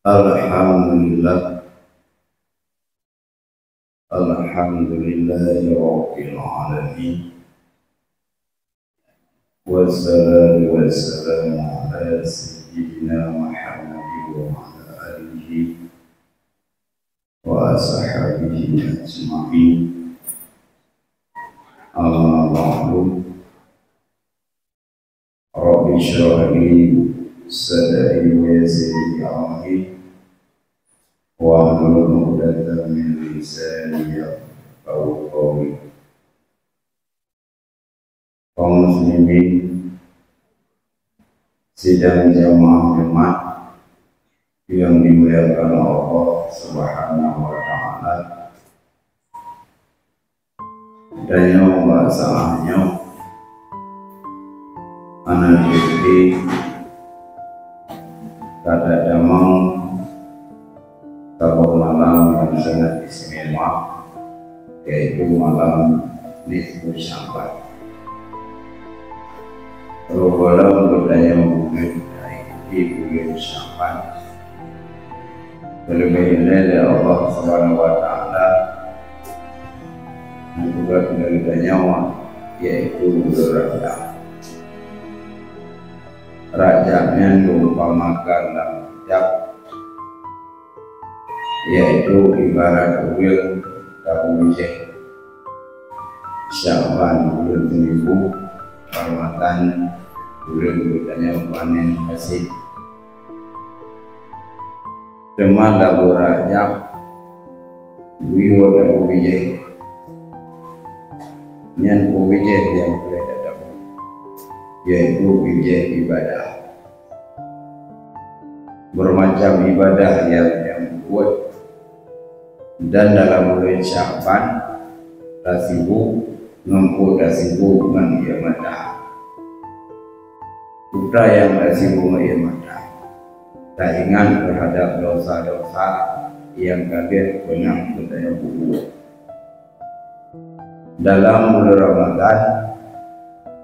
Alhamdulillah, alhamdulillahi rabbil alamin. Wassalatu wassalamu ala sayyidina Muhammadin wa ala alihi wa ashabihi ajma'in. Amma ba'du. Rabbi shrah li sadri wa yassir li amri wa hlul 'uqdatam min lisani yafqahu qawli. Kaum muslimin sidang jamaah Jumat yang dimuliakan Allah Subhanahu wa taala, dan yang bahasanya anak diri kata damang tabur malam yang sangat istimewa, yaitu malam nisfu Sya'ban. Kalau bertanya mungkin di bulan Sya'ban, terlebih dari Allah Subhanahu wa taala dan juga dari nyawa, yaitu Rajab. Rajabnya diumpamakan dalam kitab, yaitu ibarat kuil tahun Sya'ban bulan 1000 Ramadan bulan bertanya panen hasil. Cuma lagu Rajab wiwa dan ubijay nyan ubijay yang boleh datang, yaitu ubijay ibadah. Bermacam ibadah yang buat, dan dalam bulan Sya'ban tasibu ngempu tasibu mengiamata putra yang tasibu mengiamata, tak ingat terhadap dosa-dosa yang kalian pernah bertanya buku. Dalam bulan Ramadan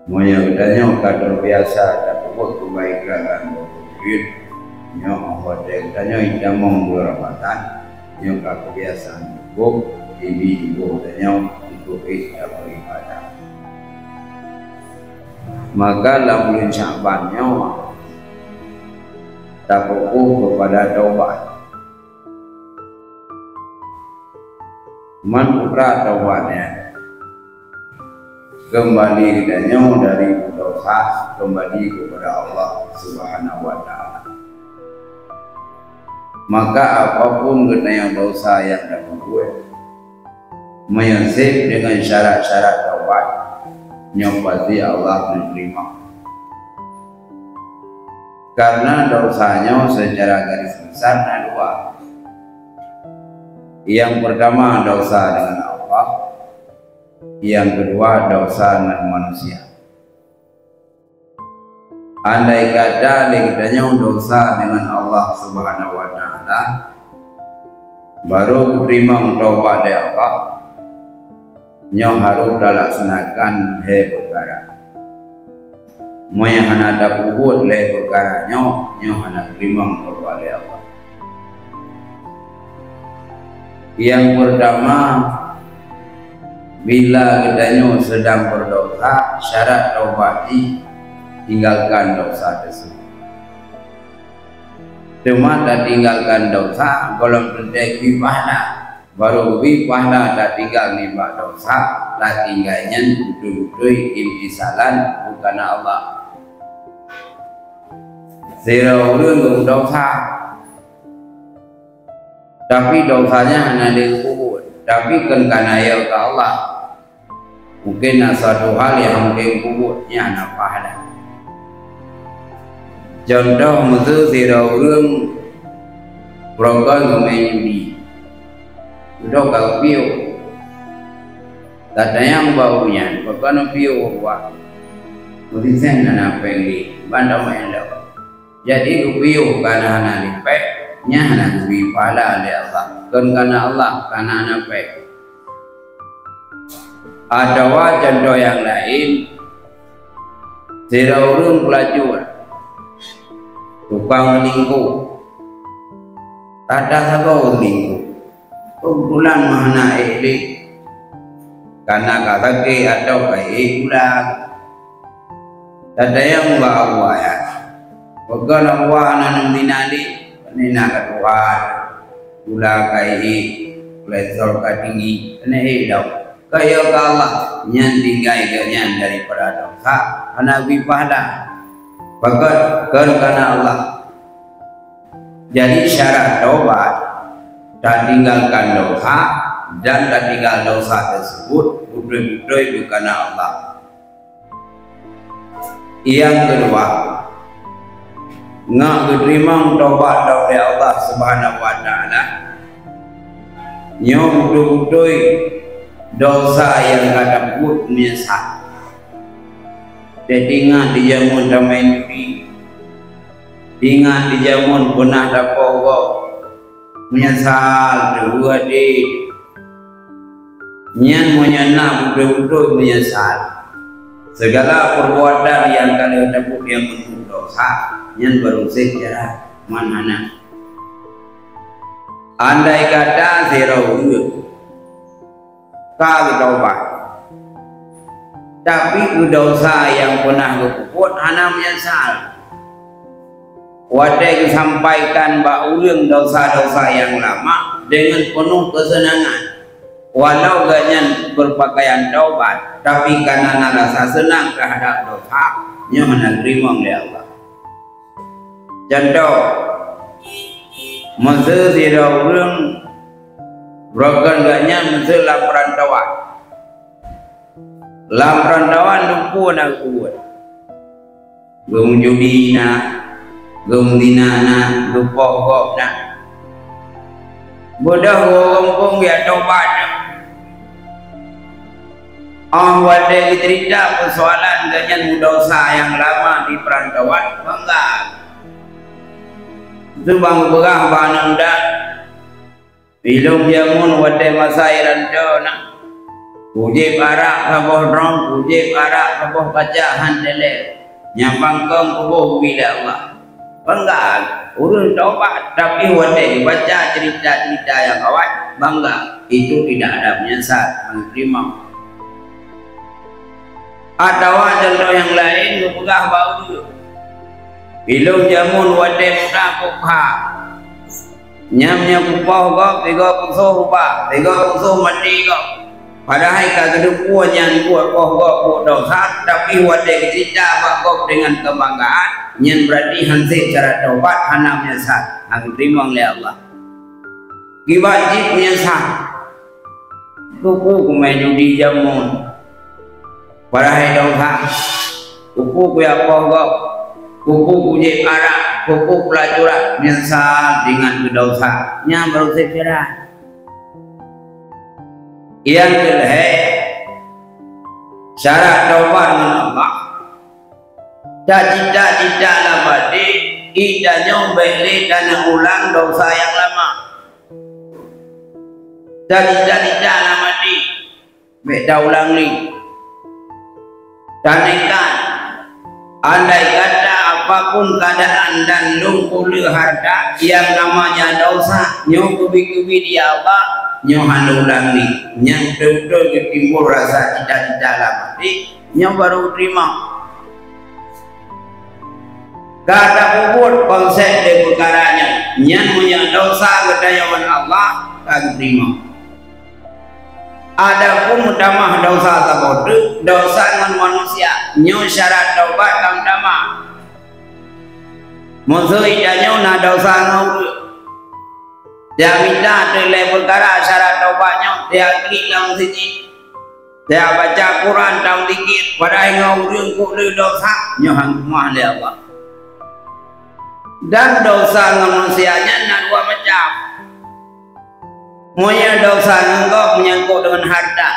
moyang bertanya kadar biasa dan buat kebaikan dan berbuat yang Allah bertanya idamang bulan Ramadan yang kebiasaan buku ibu bertanya untuk beribadah. Maka dalam bulan Sya'ban tak fokus kepada taubat. Man putra taubatnya kembali kepadanya dari dosa, kembali kepada Allah Subhanahu wa taala. Maka apapun kenanya dosa yang dapat buat, menyisip dengan syarat-syarat taubat, yang pasti Allah menerima. Karena dosanya secara garis besar ada dua. Yang pertama dosa dengan Allah, yang kedua dosa dengan manusia. Andai kata kita dosa dengan Allah Subhanahu wa taala, baru terima taubat dari Allah, nyo harus dilaksanakan perkara. Mau yang hendak buat perkara nyo hendak terima oleh Allah. Yang pertama, bila kita sedang berdosa, syarat taubat tinggalkan dosa tersebut. Cuma tak tinggalkan dosa, kalau terjadi ibadah baru pahala tak tinggal nimbak dosa, tak tinggalnya betul-betul imtisalan bukan Allah. Zirau dosa, tapi dosanya hanya dikubur, tapi kan karena ya ke Allah, mungkin satu hal yang dikuburnya ada pahala. Contoh mutu zirau program menyudi. Udah kau piu, tak ada yang baunya, bukan piu buat. Mungkin anak pengli, bandar main dah. Jadi piu karena anak lipek, nya anak lebih pahala oleh Allah. Kan karena Allah, karena anak pek. Ada contoh yang lain, Siraurun pelacur, tukang lingku, Tata sago lingku. Kebetulan mana ini karena kata ke atau kayak ulang. Tata yang bawa ya. Bagaimana wana nanti nina kedua ulah kayak lesor katinggi ini hidup. Kayak Allah yang tinggal ganyan daripada dosa anak bipahala bahkan karena Allah. Jadi syarat taubat tak tinggalkan dosa dan tak tinggal dosa tersebut betul-betul karena Allah. Yang kedua, nggak diterima taubat dari Allah Subhanahu Wa Taala, nyom betul-betul dosa yang kata put menyesal. Jadi ingat di jamun damai ini, ingat di jamun pernah dapat menyesal dua di, nyan menyenang betul-betul menyesal. Segala perbuatan yang kalian dapat yang bentuk dosa, nyan baru sejarah mana-mana. Andai kata zero kali taubat, tapi dosa yang pernah berbuat anak menyesal. Wadai sampaikan baulang dosa-dosa yang lama dengan penuh kesenangan. Walau ganyan berpakaian taubat, tapi karena rasa senang terhadap dosa, nya menerima oleh Allah. Contoh, masa tidak orang Brokan gaknya mesti perantauan. Perantauan lupa nak kuat. Gum judi nak, gum dina nak, lupa kok nak. Bodoh kampung ya tobat. Wadai cerita persoalan gaknya dosa yang lama di perantauan, enggak. Itu bang berah banang dah. Ilum jamun wadai masairan jona. Puji parak kaboh rong, puji parak kaboh bacahan dele. Nyambang kong kubuh bila Allah. Bangga, urun tobat tapi wadai baca cerita-cerita yang awal bangga. Itu tidak ada menyesal, menerima. Atau contoh yang lain berpegah bau dulu. Ilum jamun wadai muda kupha. Nyamnya kupau kau, tiga puluh rupa, tiga puluh mati kau. Padahal kalau puan yang buat kau dosa, tapi wadai cerita kau dengan kebanggaan, yang berarti hansip cara taubat, hana menyesal, hang terima oleh Allah. Wajib menyesal. Kuku kumai judi jamun. Padahal dosa, kuku kuya kau, kuku kuji arak. Kuku pelacuran menyesal dengan berdosa, nya baru segera. Yang kedua, syarat taubat dengan Allah. Cita-cita labadi, idanya beli dan ulang dosa yang lama. Cita-cita labadi, beda ulang ni. Dan ikan, andai kata apapun keadaan dan lungkuli harta yang namanya dosa, nyo kubi-kubi di Allah, nyo handulang ni, yang betul-betul timbul rasa cita-cita lamati, nyo baru terima. Kata kubur konsep de perkaranya, yang punya dosa kedayawan Allah, kagak terima. Adapun utamah dosa tabodu, dosa dengan manusia, nyo syarat taubat kang damah. Musuh idanya na dosa ngau. Dia minta terlai perkara syarat taubatnya, dia klik dalam sini. Dia baca Quran dalam dikit, padahal ngau rengkuk le dosa, nyo hang rumah le Allah. Dan dosa manusianya na dua macam. Moya dosa engkau menyangkut dengan harta.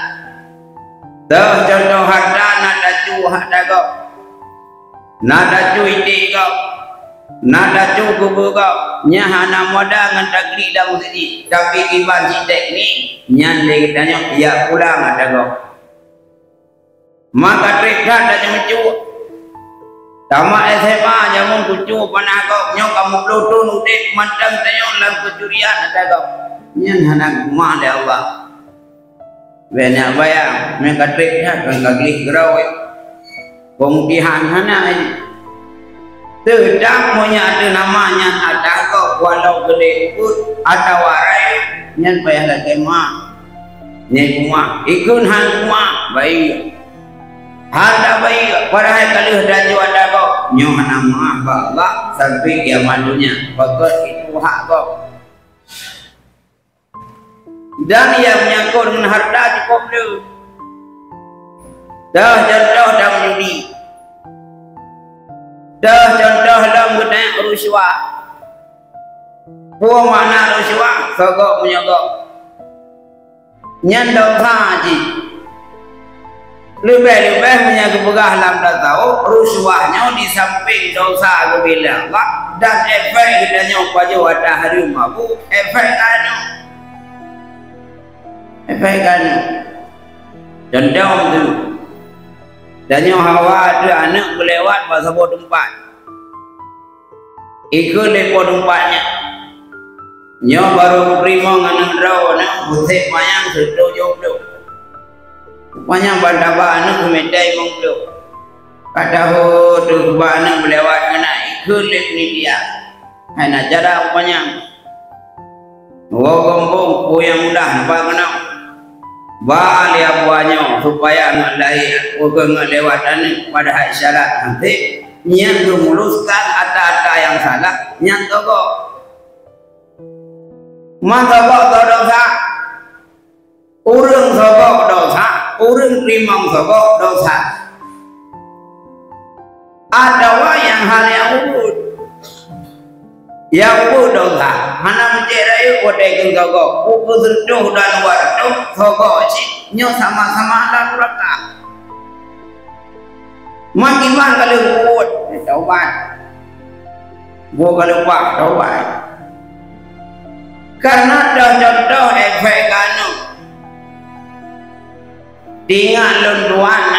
Contoh harta nada cu harta kau, nada cu ide kau, nada cu kubu kau. Nyahana moda ngan takli dalam sini. Tapi iban sitek ni nyan le tanya ya pulang ada kau. Maka trikah ada cu. Tamat SMA jamun kucu panah kau nyok kamu pelutun udik matang tanyok lang kecurian ada kau nyan hanak kumah dia Allah banyak bayang mereka triknya kan gaglik gerawe pemutihan hana ini tidak punya ada namanya ada kau walau gede pun ada warai nyan bayang lagi mah nyan kumah ikun han kumah baik Handa baik pada hari kali dah jual dah kau nyoh nama Allah sampai kiamat dunia bagus itu hak kau dan yang menyangkut dengan harta cukup tu dah contoh dah menjudi dah contoh dalam guna ruswa buah mana ruswa sogok menyogok nyandong haji lebih-lebih menyangkut begah dalam dah tahu ruswahnya di samping dosa kebila Allah dan efek kita nyok pada wadah hari mabu efek kanu contoh tu dan nyok hawa ada anak berlewat masa sebuah tempat ikut lepo tempatnya nyok baru terima dengan raw nak busik mayang sedih jodoh banyak bandaba anak kemedai monglo kata ho tu ba anak berlewat kena ikut lep ni dia hanya cara banyak wo gombong po yang mudah nampak kena ba lia buahnya supaya nak lahir wo kena lewat anak pada hak syarat nanti nyan memuluskan ada yang salah nyan togo mata kok dosa urang sogok dosa urang primang sogok dosa ada yang hal yang ubud dosa mana mencerai kodai keng sogok uku serduh dan warduh sogok cik nyo sama-sama ada mereka makin bang kalau ubud taubat gua kalau pak taubat karena dah contoh efek kanu tinggal lunduan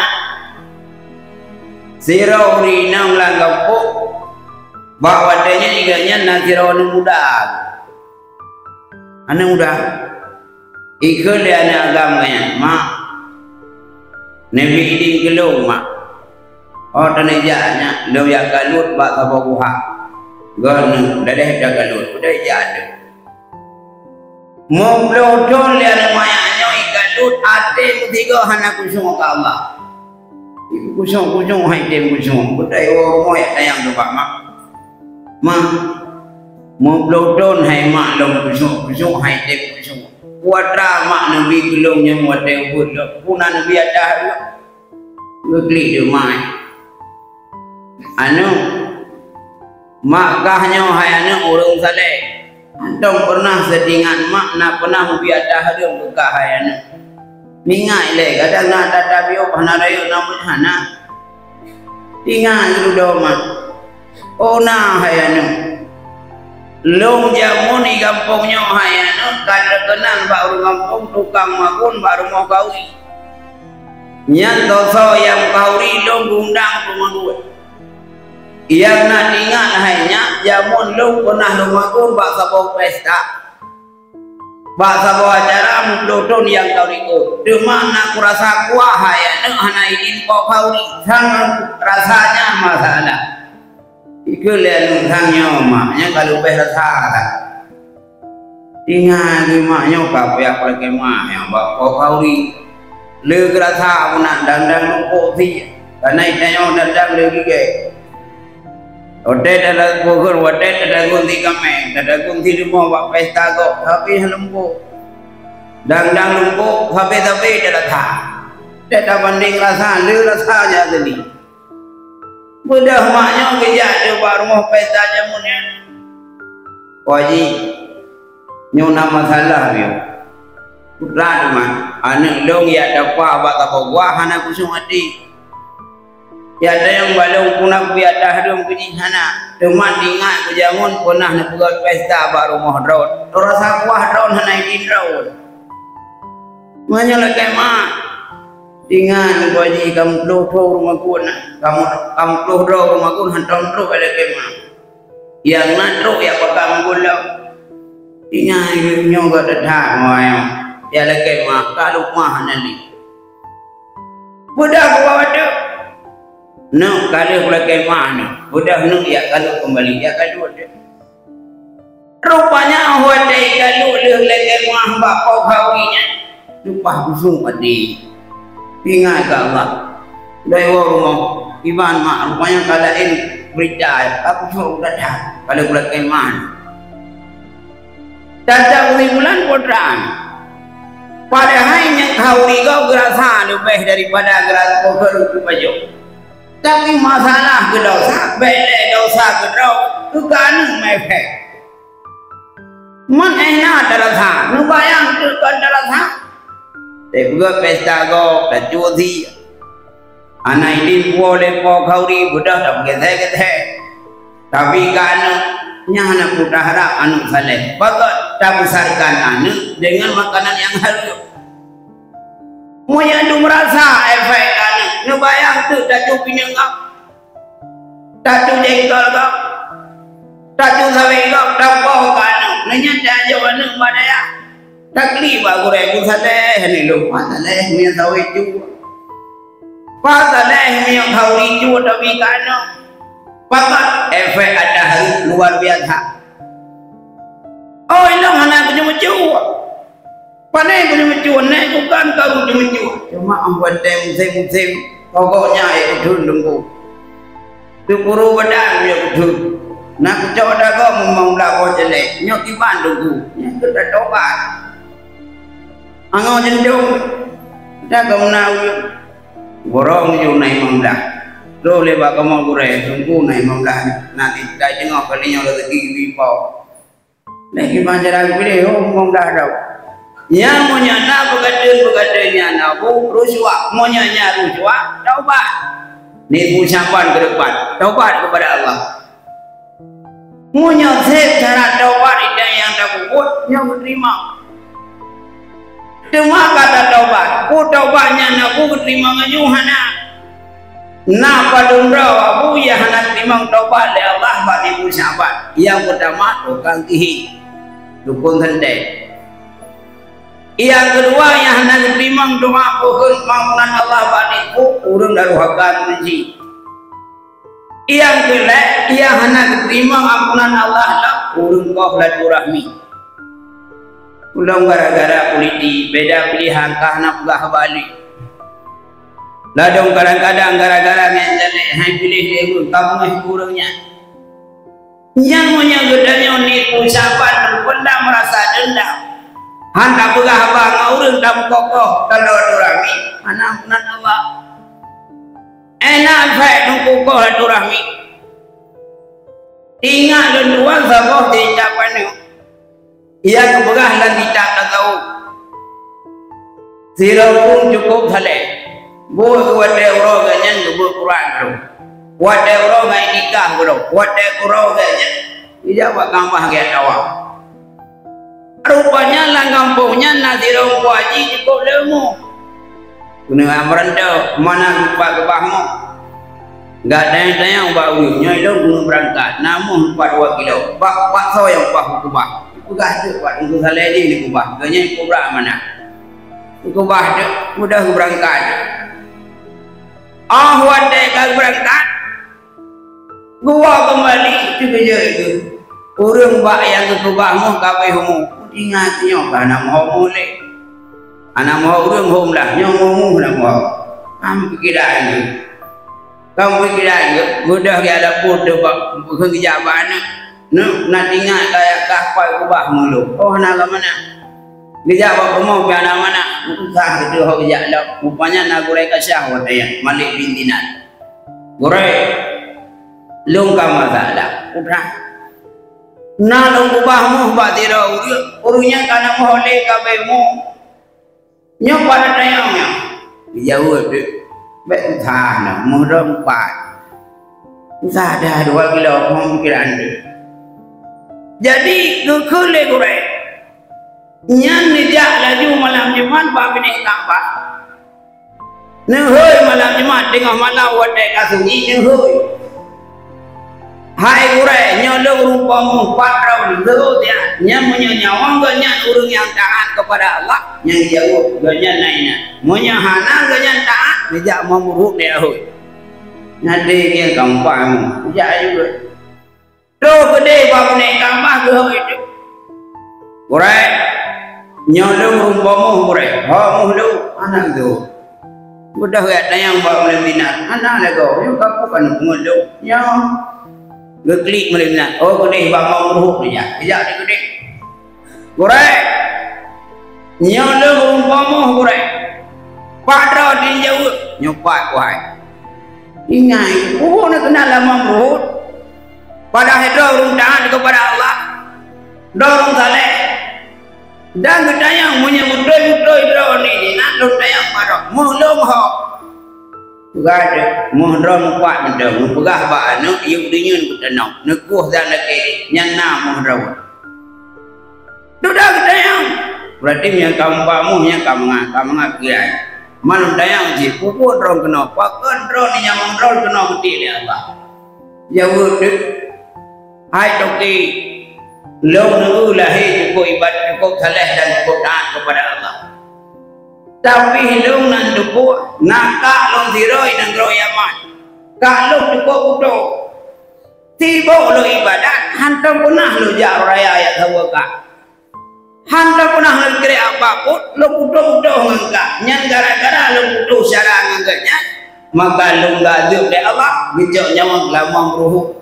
sirau rinang langgapuk bawa adanya iganya na sirau anak muda ikut dia anak agamanya mak nabi idin kelung mak oh tanajanya lo ya galut bak sababuha gana dadeh dah galut udah jadi mau pelodon lihat mayanya ikalut ate tiga hana kusung ke Allah kusung hai dem kusung budai orang moy tayang tu pak mak mau pelodon hai mak long kusung hai dem kusung kuatra mak nabi gelongnya muate ubud puna nabi ada ngeklik dia mai anu makahnya hai anu urang saleh Andong pernah sedingan mak nak pernah biada harum buka hayana. Mingai le kadang nak tata bio panarayo namun hana. Tingan dulu doma. Ona hayana. Long jamuni kampungnya hayana kada kenal baru kampung tukang makun baru mau kawi. Nyan doso yang kawi long gundang pemanggut. Yang nak ingat hanya jamun lu pernah lu makun bak sabau pesta bak sabau acara muplutun yang kau ikut demang nak kurasa kuah hanya hana idin kau kauri sangat rasanya masalah ikut lihat nusangnya maknya kalau berasa ingat maknya kau pihak lagi mah yang bak kau kauri lu kerasa punak dandang lu kopi karena itanya dandang lagi ke Odeh dalam bukan, odeh dalam kunci kami, dalam kunci di bawah pesta kok, tapi lembu, dang lembu, tapi dalam thah, tidak banding rasa, lu rasanya tadi. Mudah maknya kerja tu baru mau pesta jamunya, wajib, nyuna masalah dia, putra tu mah, anak dong ya dapat abak apa gua, anak kusung hati. Ya ada yang balong punah biada hadum kuji hana teman ingat kujamun punah nak buat pesta baru mau drawn rasa kuah drawn hana idin drawn menyala kema Tinggal baji kamu keluh rumah ku na, kamu keluh rumah ku hantam terus ada kemah. Yang nak terus ya kamu gulau. Tinggal nyoga datang moyang, ya ada kemah kalau mah nanti. Budak bawa tu, no kalau pulang kemah no, budak no ya kalau kembali ya kalau tu. Rupanya hotel kalau leh kemah bapak kawinya, lupa busung padi. Ingat ke Allah dari rumah iman mak rupanya kalain berita aku sudah datang kalau bulan kemah datang bulan kotoran padahal yang kau rigau gerasa lebih daripada geras kotor itu baju tapi masalah ke dosa bela dosa ke itu kan mefek man enak terasa nubayang tu kan terasa juga pesta go dan cuci anak ini boleh pokauri budak tak kete tapi kan nyana putra harap anu saleh bagot tak besarkan anu dengan makanan yang halus moya tu merasa efek anu nu bayang tu tak cuci nyengak tak cuci jengkol kau tak cuci sawi kau tak bau anu nanya dah jawab anu badaya takli ba gure ku sate hani lu patale mi tawi ju patale mi tawi ju tapi kano pakat efek ada hari luar biasa oh ini mana ku ju panai ku ju nek bukan kau ju cuma ambuan tem musim pokoknya itu dulu tu puru badang ya kudu nak coba kau mau melakukan jelek nyok di Bandung nya sudah tobat angon jendung dah kau nak borong ju naik mamdah do leba kamu gure tunggu naik mamdah nanti dah jengok kalinya rezeki bipau lagi banjaran pilih mamdah dah yang mau nyana begadun aku ruswa mau nyana ruswa taubat ni ucapan ke depan taubat kepada Allah mau nyosep cara taubat itu yang tak buat yang terima. Cuma kata taubat, ku taubatnya nak terima nganyuhana. Nak padumrau aku ya hendak terima taubat le Allah bagi ucapan. Yang pertama tukang kihi, dukun tende. Yang kedua yang hendak terima doa pohon panggilan Allah bagi ku urang daruhakan menji. Yang kedua yang hendak terima ampunan Allah lah urang kau rahmi. Ulang gara-gara politik beda pilihan kahna pegah balik ladong kadang-kadang gara-gara ngenjali hai pilih dia kamu kurangnya yang punya gedanya ni ucapan benda merasa dendam handa pegah abang urang tam kokoh kalau durami anak Allah enak baik kokoh durami tinggal denduan saboh dicapan ia kebegah dan tidak tahu sirau pun cukup saleh buat wade orang ganyan buat Quran bro wade orang gay nikah bro wade orang ganyan ia buat gampang gaya tawa rupanya lah kampungnya nasirau haji cukup lemu guna merendau mana lupa kebahmu enggak ada yang bau nya itu guna berangkat namun 4 kilo pak so yang pak kubah bukan tu buat untuk salah ini kubah ganya kubah mana kubah tu mudah berangkat wadai kau berangkat gua kembali juga je itu urang bak yang ke kubahmu kapai humu ingat nyok anak mau mulai anak mau urang hum lah nyok mau nak mau kamu pikiran ni kamu pikiran mudah ke ada pun tu bukan kejaban nak tinggal kayak kahpai kubah mulu oh nak mana dia jawab mau piana mana usah itu ho dia dak rupanya nak gurei kasyah wataya malik bintinan gurei lung ka masalah udah na lung kubahmu batira urunya kana mohole kabemu nyo pada tayangnya dia jawab bet thana muram pat usah dah 2 kilo pemikiran dia. Jadi kekele gurei nyan nijak laju malam Jumat bab ni Ka'bah Nehoi malam Jumat tengah malam wadai kasungi nehoi. Hai urai nyolong rupamu patrau dulu dia nyamunya nyawang ganyan urung yang taat kepada Allah yang jauh ganyan naina munya hana ganyan taat bijak memuruk dia hoi nade yang gampang bijak juga do gede bab nek tambah ke hoi itu urai nyolong rupamu urai ha muhlu anak tu udah gak tayang bab minat anak lego yo kapu kan muhlu nya geklik melina oh gede bang ruh dia tidak di gede kurai nyolong umpamu kurai padra di jauh nyopat kuai ingai nak kenal lama ruh pada hidro urung taat kepada Allah dorong saleh dan gedayang menyebut doi hidro ni nak dayang parok mulung ho gada muhdram kuat ndang pegah ba anu iu dinyeun kutenau nekuh dan lagi nyana muhdram dudak dayang berarti nya kampamu nya kamanga kiai manung dayang ji pupun rong kena paken ron nya muhdram kena mati ni Allah jauh dek hai toki long nu lahi ko ibadat ko saleh dan ko taat kepada Allah tapi hidung nan duku nakak long diroi nang royaman kalau duku kudo tiba lo ibadat hantam punah lo jak raya ayat hawaka hantam punah lo kira apapun lo kudo ngangka nyan gara-gara lo kudo syara ngangkanya maka lo ngadu de Allah bijak nyawang lamang ruhu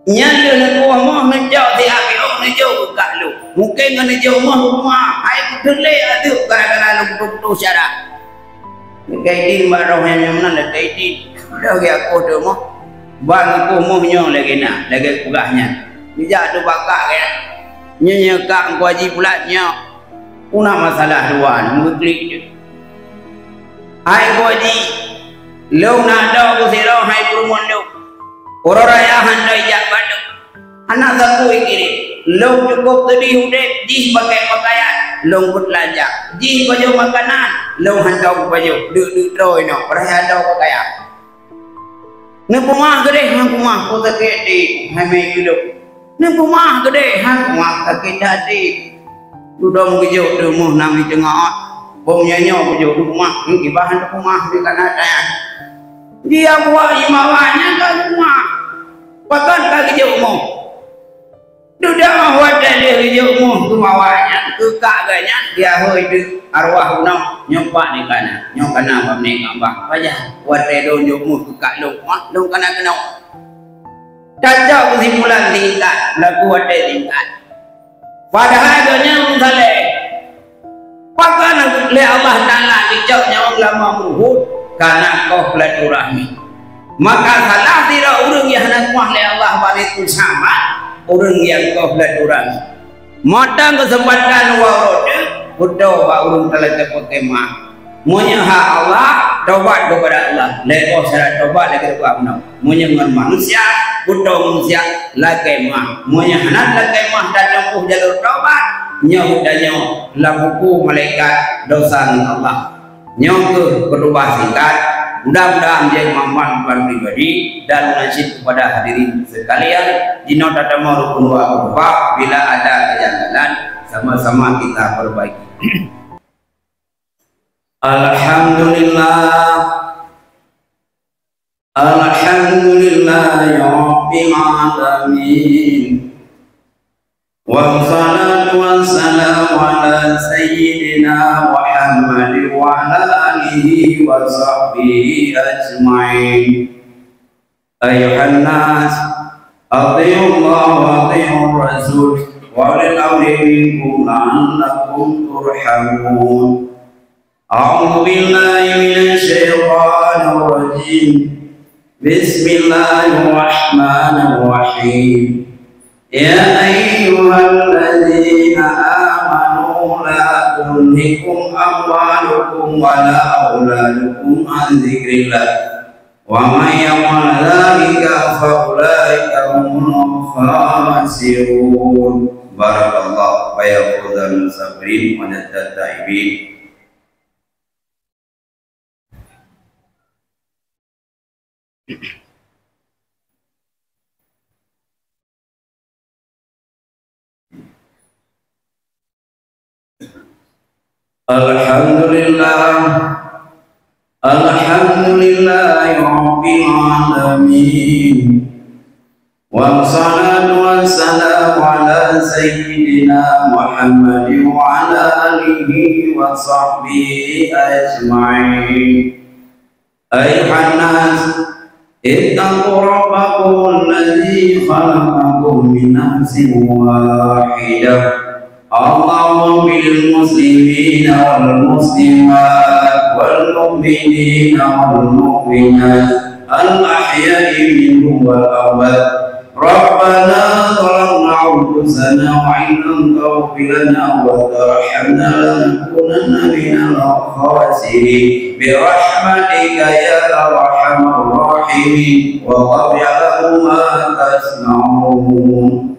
nyan lo nak mah ngejak di api ngejak buka lo mungkin ngejak mah rumah ai kudle adu gara-gara lo kudo syara kaidin baroh yang mana kaidin dah dia aku tu mah bang aku muhnya lagi nak lagi pegahnya bijak tu bakak kan nya kak ku haji pula nya una masalah duan muklik je ai ku haji lo nak dah ku sirau hai perumon lo orang raya handai jak baduk anak aku ikiri lo cukup tadi udep jih pakai pakaian long put lajak jih baju makanan long handau baju duk troi no peraya handau pakaian ne pumah gede hang pumah ko take di hai me hidup ne pumah gede hang pumah take dadi dudong gejo dumuh nang di tengah bom nyanyo gejo rumah ngi bahan pumah di kanada dia buat imawanya ke rumah pakan ka gejo mo duda mah wadah dia hijau tu mawanya tu kagaknya dia hoi tu arwah unang nyompak ni kana nyokana pamne ngambah payah wadah do nyokmu tu kak long mah long kana kenau cacau kesimpulan tingkat lagu wadah tingkat padahal adanya mungkale pakan le Allah Taala dicok nyawang lama muhud kana kau pelaturahmi maka salah tidak urang yang hendak mah le Allah baritul sama orang yang kau beladuran matang kesempatan warode berdoa ba urang telah terpekemah munya hak Allah taubat kepada Allah leko syarat taubat lagi kepada Allah munya dengan manusia berdoa manusia lagi mah munya hanat lagi mah dan tempuh jalur taubat nyahu danyo lakuku malaikat dosa Allah nyahu berubah singkat mudah-mudahan dia manfaat pribadi dan nasib kepada hadirin sekalian. Jino tata mau rukun wa bila ada kejanggalan sama-sama kita perbaiki. Alhamdulillah, alhamdulillah ya Rabbil alamin. Wassalatu wassalamu ala sayyidina Muhammad wa ala alihi wa sahbihi ajma'in. Ayuhan nas, ati'u Allah wa ati'u Rasul wa ulil amri minkum la'allakum turhamun. A'udzu billahi minasy syaithanir rajim. Bismillahirrahmanirrahim. Ya ayyuhalladzina amanu la tulhikum amwalukum wa la auladukum an dzikrillah wa may yaf'al dzalika fa ulaika humul khasirun. Barakallahu wa yaqudul sabirin wa taibin. Alhamdulillah, alhamdulillahi rabbil alamin. Wassalatu wassalamu ala sayyidina Muhammadin wa ala alihi wa sahbihi ajma'in. Ayuhan nas, ittaqu rabbakum alladzi khalaqakum min nafsin wahidah. Allahumma bil muslimina wal muslimat wal mu'minina wal mu'minat al ahya'i minhum wal amwat. Rabbana zalamna anfusana wa in lam taghfir lana wa tarhamna lanakunanna minal khasirin bi rahmatika ya arhamar rahimin. Wallahu ya'lamu ma tasna'un.